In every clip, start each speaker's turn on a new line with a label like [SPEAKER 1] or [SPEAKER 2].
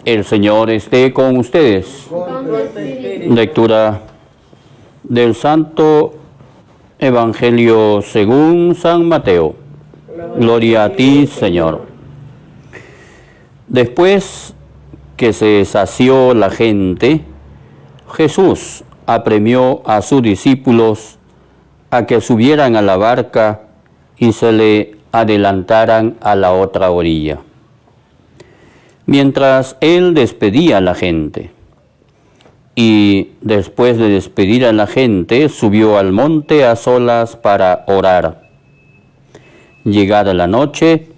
[SPEAKER 1] El Señor esté con ustedes. Lectura del Santo Evangelio según San Mateo. Gloria a ti, Señor. Después que se sació la gente, Jesús apremió a sus discípulos a que subieran a la barca y se le adelantaran a la otra orilla, mientras él despedía a la gente. Y después de despedir a la gente, subió al monte a solas para orar. Llegada la noche,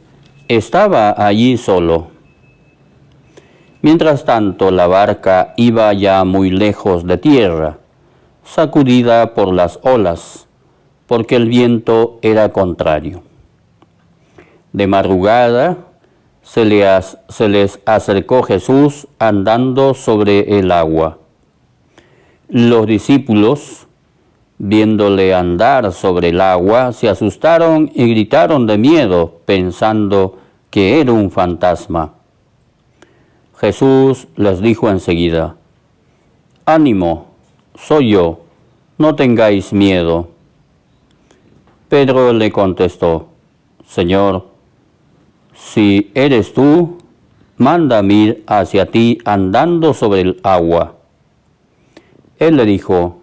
[SPEAKER 1] estaba allí solo. Mientras tanto, la barca iba ya muy lejos de tierra, sacudida por las olas, porque el viento era contrario. De madrugada se les acercó Jesús andando sobre el agua. Los discípulos, viéndole andar sobre el agua, se asustaron y gritaron de miedo, pensando que era un fantasma. Jesús les dijo enseguida: «Ánimo, soy yo, no tengáis miedo». Pedro le contestó: «Señor, si eres tú, mándame ir hacia ti andando sobre el agua». Él le dijo: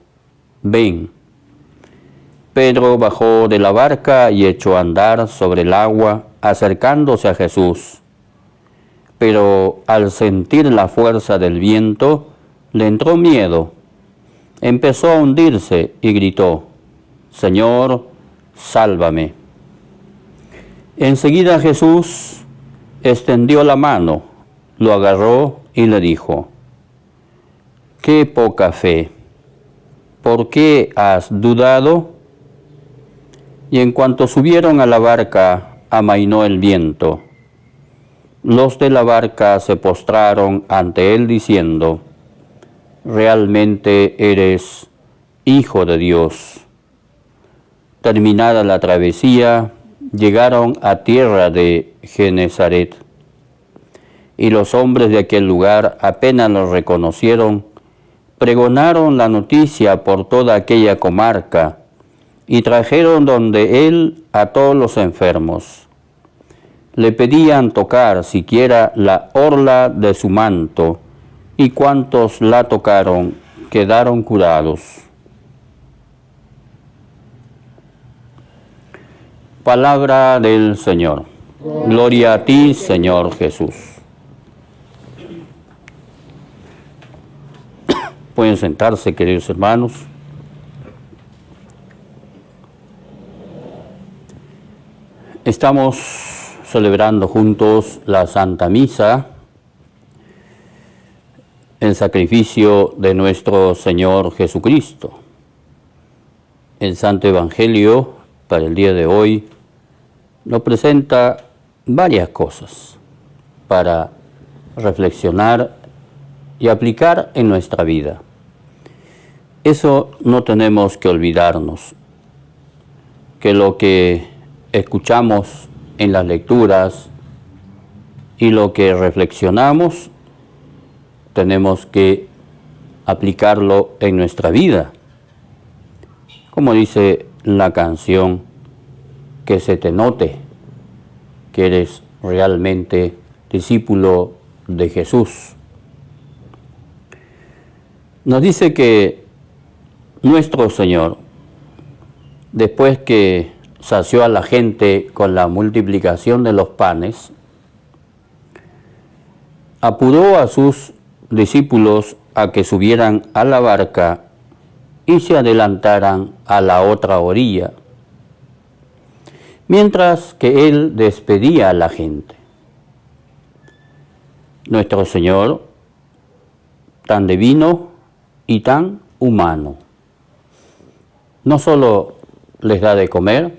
[SPEAKER 1] «Ven». Pedro bajó de la barca y echó a andar sobre el agua, acercándose a Jesús. Pero al sentir la fuerza del viento, le entró miedo. Empezó a hundirse y gritó: «Señor, sálvame». Enseguida Jesús extendió la mano, lo agarró y le dijo: «Qué poca fe, ¿por qué has dudado?». Y en cuanto subieron a la barca, amainó el viento. Los de la barca se postraron ante él diciendo: «Realmente eres Hijo de Dios». Terminada la travesía, llegaron a tierra de Genesaret. Y los hombres de aquel lugar, apenas lo reconocieron, pregonaron la noticia por toda aquella comarca y trajeron donde él a todos los enfermos. Le pedían tocar siquiera la orla de su manto, y cuantos la tocaron quedaron curados. Palabra del Señor. Gloria a ti, Señor Jesús. Pueden sentarse, queridos hermanos. Estamos celebrando juntos la Santa Misa, el sacrificio de nuestro Señor Jesucristo. El Santo Evangelio para el día de hoy nos presenta varias cosas para reflexionar y aplicar en nuestra vida. Eso no tenemos que olvidarnos, que lo que escuchamos en las lecturas y lo que reflexionamos tenemos que aplicarlo en nuestra vida. Como dice la canción, que se te note que eres realmente discípulo de Jesús. Nos dice que nuestro Señor, después que sació a la gente con la multiplicación de los panes, apuró a sus discípulos a que subieran a la barca y se adelantaran a la otra orilla, mientras que él despedía a la gente. Nuestro Señor, tan divino y tan humano, no solo les da de comer,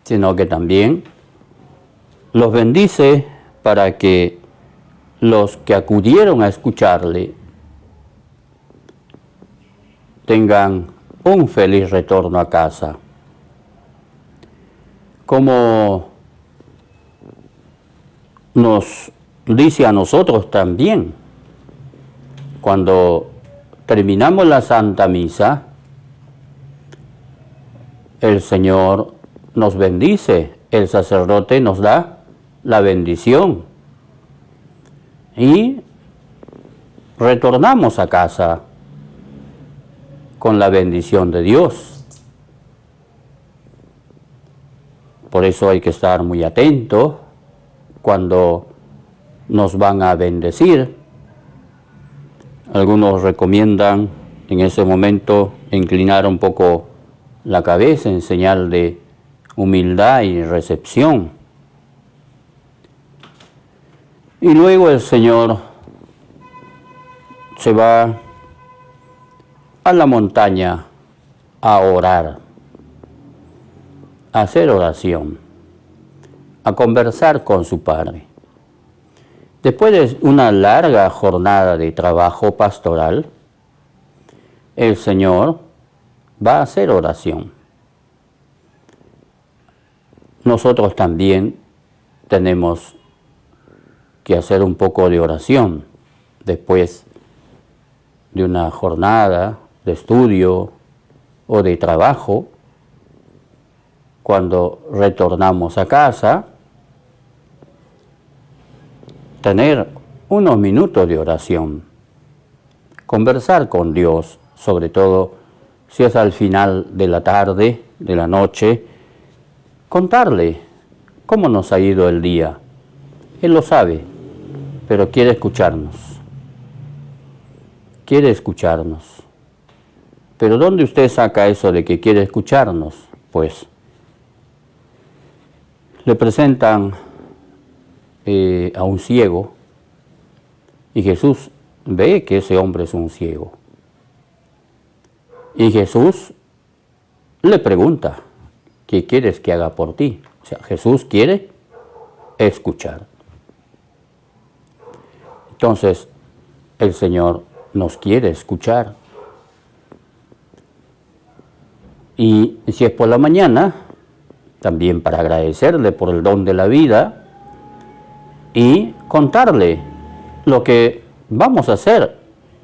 [SPEAKER 1] sino que también los bendice para que los que acudieron a escucharle tengan un feliz retorno a casa. Como nos dice a nosotros también Cuando terminamos la Santa Misa, el Señor nos bendice, el sacerdote nos da la bendición y retornamos a casa con la bendición de Dios. Por eso hay que estar muy atentos cuando nos van a bendecir. Algunos recomiendan en ese momento inclinar un poco la cabeza en señal de humildad y recepción. Y luego el Señor se va a la montaña a orar, a hacer oración, a conversar con su Padre. Después de una larga jornada de trabajo pastoral, el Señor va a hacer oración. Nosotros también tenemos que hacer un poco de oración después de una jornada de estudio o de trabajo. Cuando retornamos a casa, tener unos minutos de oración, conversar con Dios, sobre todo si es al final de la tarde, de la noche, contarle cómo nos ha ido el día. Él lo sabe, pero quiere escucharnos. Quiere escucharnos. Pero ¿dónde usted saca eso de que quiere escucharnos? Pues le presentan a un ciego y Jesús ve que ese hombre es un ciego. Y Jesús le pregunta, ¿qué quieres que haga por ti? O sea, Jesús quiere escuchar. Entonces, el Señor nos quiere escuchar. Y si es por la mañana, también para agradecerle por el don de la vida y contarle lo que vamos a hacer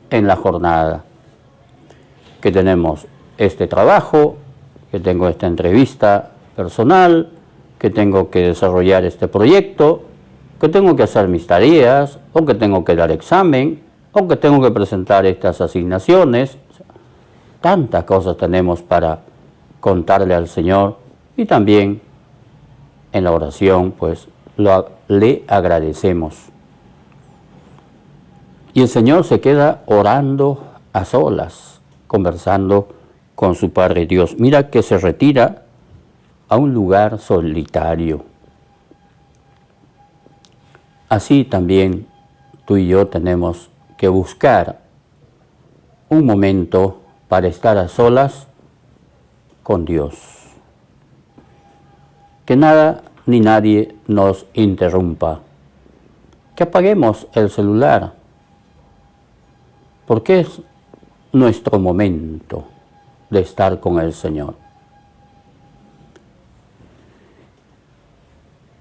[SPEAKER 1] en la jornada. Que tenemos este trabajo, que tengo esta entrevista personal, que tengo que desarrollar este proyecto, que tengo que hacer mis tareas, o que tengo que dar examen, o que tengo que presentar estas asignaciones. Tantas cosas tenemos para contarle al Señor y también en la oración pues le agradecemos. Y el Señor se queda orando a solas, conversando con su Padre Dios. Mira que se retira a un lugar solitario. Así también tú y yo tenemos que buscar un momento para estar a solas con Dios. Que nada ni nadie nos interrumpa. Que apaguemos el celular, porque es nuestro momento de estar con el Señor.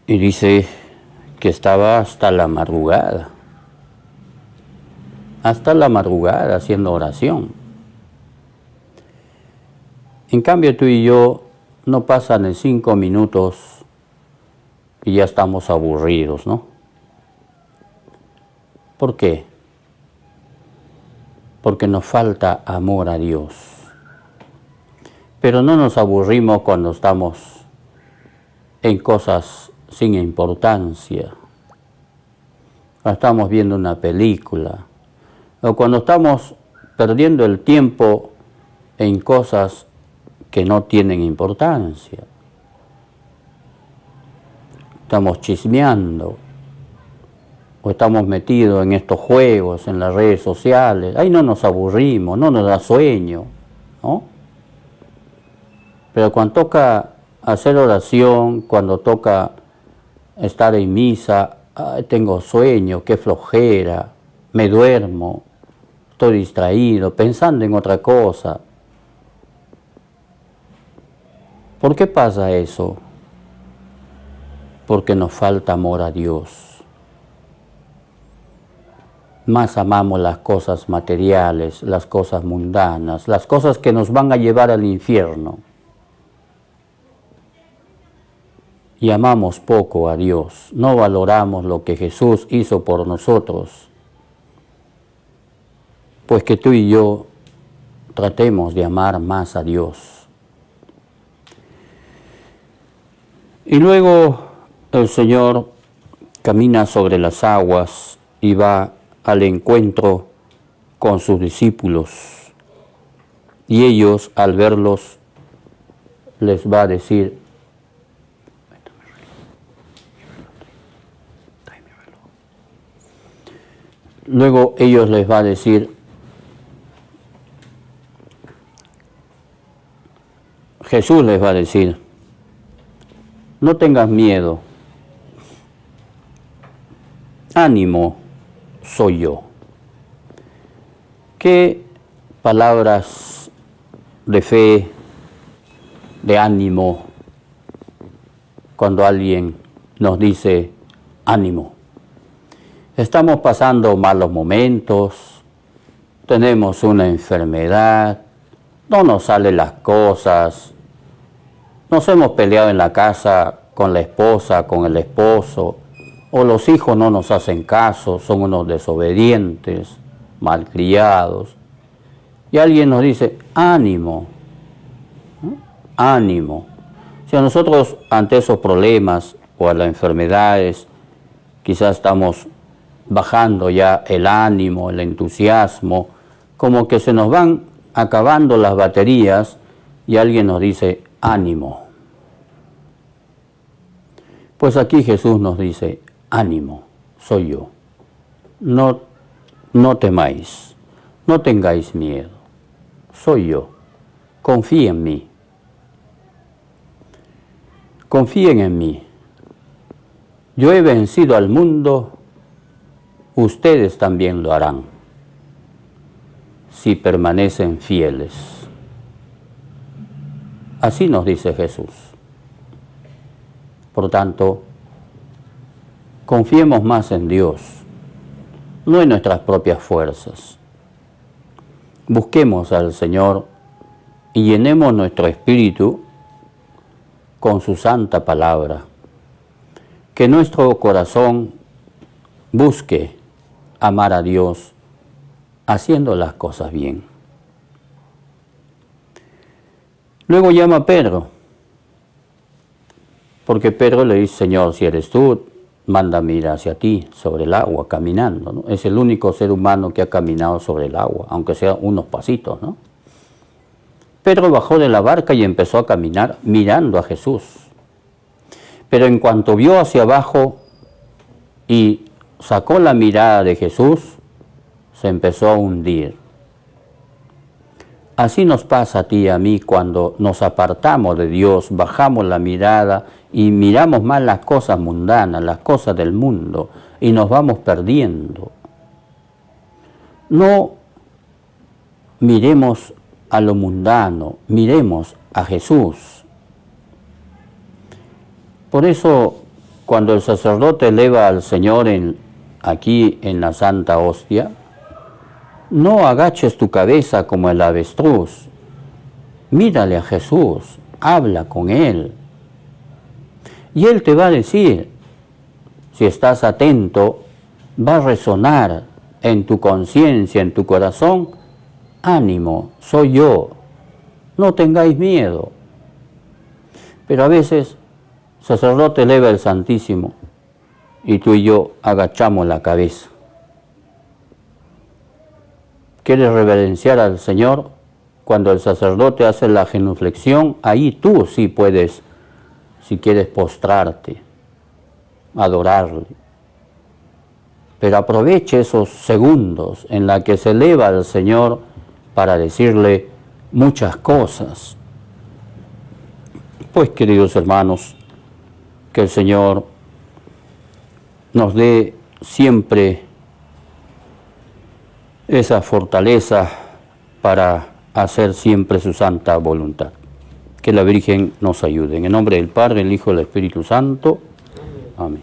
[SPEAKER 1] Y dice que estaba hasta la madrugada haciendo oración. En cambio tú y yo no pasan ni 5 minutos y ya estamos aburridos, ¿no? ¿Por qué? Porque nos falta amor a Dios. Pero no nos aburrimos cuando estamos en cosas sin importancia. Cuando estamos viendo una película, o cuando estamos perdiendo el tiempo en cosas que no tienen importancia. Estamos chismeando, o estamos metidos en estos juegos, en las redes sociales. Ahí no nos aburrimos, no nos da sueño, ¿no? Pero cuando toca hacer oración, cuando toca estar en misa, tengo sueño, qué flojera, me duermo, estoy distraído, pensando en otra cosa. ¿Por qué pasa eso? Porque nos falta amor a Dios. más amamos las cosas materiales, las cosas mundanas, las cosas que nos van a llevar al infierno. Y amamos poco a Dios, no valoramos lo que Jesús hizo por nosotros. Pues que tú y yo tratemos de amar más a Dios. Y luego el Señor camina sobre las aguas y va al encuentro con sus discípulos. Y ellos, al verlos, les va a decir, luego ellos les va a decir, Jesús les va a decir, no tengas miedo, ánimo, soy yo. Qué palabras de fe, de ánimo, cuando alguien nos dice ánimo. Estamos pasando malos momentos, tenemos una enfermedad, no nos salen las cosas, nos hemos peleado en la casa con la esposa, con el esposo, o los hijos no nos hacen caso, son unos desobedientes, malcriados. Y alguien nos dice, ánimo, ánimo. Si a nosotros ante esos problemas o a las enfermedades, quizás estamos bajando ya el ánimo, el entusiasmo, como que se nos van acabando las baterías y alguien nos dice, ánimo. Pues aquí Jesús nos dice, ánimo, soy yo. No temáis, no tengáis miedo, soy yo. Confíen en mí. Confíen en mí. Yo he vencido al mundo, ustedes también lo harán, si permanecen fieles. Así nos dice Jesús. Por tanto, confiemos más en Dios, no en nuestras propias fuerzas. Busquemos al Señor y llenemos nuestro espíritu con su santa palabra. Que nuestro corazón busque amar a Dios haciendo las cosas bien. Luego llama a Pedro, porque Pedro le dice, Señor, si eres tú, mándame ir hacia ti, sobre el agua, caminando, ¿no? Es el único ser humano que ha caminado sobre el agua, aunque sea unos pasitos, ¿no? Pedro bajó de la barca y empezó a caminar mirando a Jesús. Pero en cuanto vio hacia abajo y sacó la mirada de Jesús, se empezó a hundir. Así nos pasa a ti y a mí cuando nos apartamos de Dios, bajamos la mirada y miramos más las cosas mundanas, las cosas del mundo, y nos vamos perdiendo. No miremos a lo mundano, miremos a Jesús. Por eso, cuando el sacerdote eleva al Señor aquí en la Santa Hostia, no agaches tu cabeza como el avestruz. Mírale a Jesús, habla con Él. Y Él te va a decir, si estás atento, va a resonar en tu conciencia, en tu corazón, ánimo, soy yo, no tengáis miedo. Pero a veces, el sacerdote eleva el Santísimo y tú y yo agachamos la cabeza. ¿Quieres reverenciar al Señor? Cuando el sacerdote hace la genuflexión, ahí tú sí puedes, si quieres, postrarte, adorarle. Pero aproveche esos segundos en la que se eleva al Señor para decirle muchas cosas. Pues, queridos hermanos, que el Señor nos dé siempre esa fortaleza para hacer siempre su santa voluntad. Que la Virgen nos ayude. En el nombre del Padre, el Hijo y el Espíritu Santo. Amén.